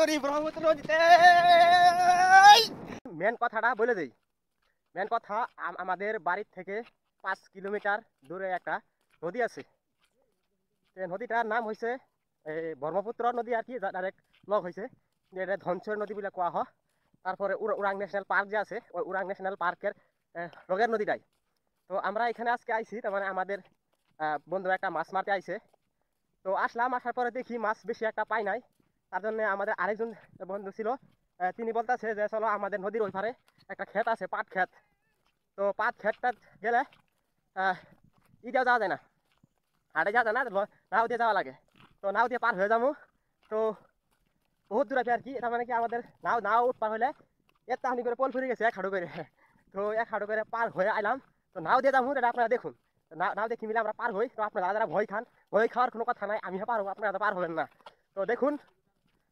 করি ব্রহ্মপুত্র নদীতে। মেন কথাটা বলে দেই। মেন কথা, আমাদের বাড়ির থেকে 5 কিলোমিটার দূরে একটা নদী আছে। এই নদীটার নাম হয়েছে ব্রহ্মপুত্র নদী আর কি, ডাইরেক্ট লগ হয়েছে। এটা ধনশিরি নদী বলে কোয়া হয়। তারপরে উরাং ন্যাশনাল পার্ক যে আছে, ওই উরাং ন্যাশনাল পার্কের লগের নদীটাই। তো আমরা এখানে আজকে আইছি, তার মানে আমাদের বন্ধু একটা মাছ মারতে আইছে। তো আসলাম, আসার পরে দেখি মাছ বেশি একটা পাই নাই। তার জন্য আমাদের আরেকজন বন্ধু ছিল, তিনি বলতেছে যে চলো আমাদের নদীর ওই পারে একটা ক্ষেত আছে, পাট ক্ষেত। তো পাট ক্ষেতটা গেলে ইটাও যাওয়া যায় না, হাটে যাওয়া যায় না, নাও দিয়ে যাওয়া লাগে। তো নাও দিয়ে পার হয়ে যাবো। তো বহুত দূর আছে আর কি, তার মানে কি আমাদের নাও নাও পার হলে এর তাহানি করে পোল ফুরে গেছে এক হাঁটু করে। তো এক হাঁটু করে পার হয়ে আইলাম। তো নাও দিয়ে যাবো, এটা আপনারা দেখুন। নাও দেখি মিলে আমরা পার হই। তো আপনারা যারা ভয় খান, ভয় খাওয়ার কোনো কথা নাই, আমি পারবো, আপনারা পার হবেন না। তো দেখুন,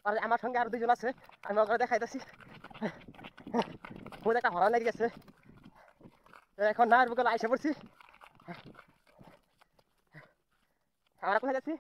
আর আমার সঙ্গে আরো দুজন আছে, আমি ওখানে দেখাইতেছি। বহুত একটা হরা লেগে গেছে। এখন না বিকেল আইসে পড়ছি। আমরা কোথায় যাচ্ছি?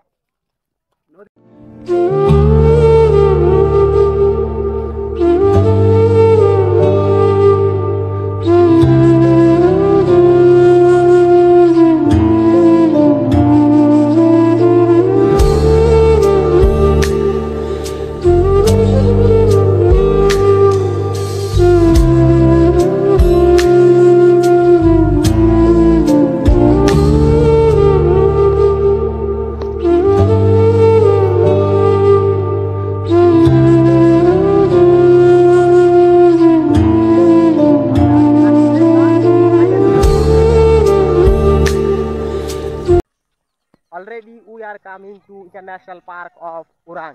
Already we are coming to international park of Urang.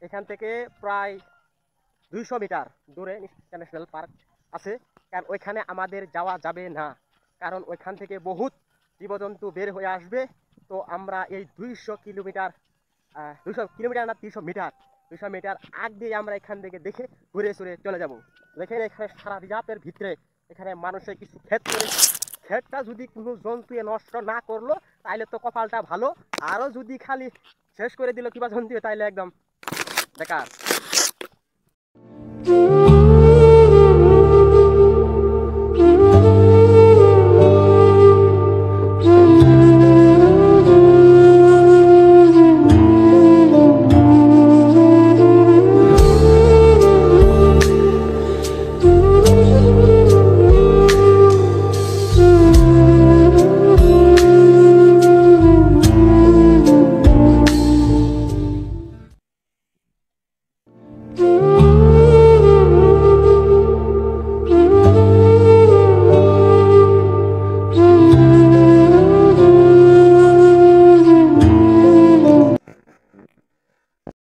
এখান থেকে প্রায় 200 মিটার দূরে ইন্টারন্যাশনাল পার্ক আছে। কারণ ওইখানে আমাদের যাওয়া যাবে না, কারণ ওইখান থেকে বহুত জীবজন্তু বের হয়ে আসবে। তো আমরা এই 200 কিলোমিটার 200 কিলোমিটার না 300 মিটার 200 মিটার আগ দিয়ে আমরা এখান থেকে দেখে ঘুরে সুরে চলে যাব। দেখেন এখানে সারা রিজার্ভের ভিতরে এখানে মানুষের কিছু ক্ষেত করে, ক্ষেতটা যদি কোনো জন্তু নষ্ট না করলো তাইলে তো কপালটা ভালো। আরও যদি খালি শেষ করে দিল কিবা জন্তু, তাইলে একদম বেকার।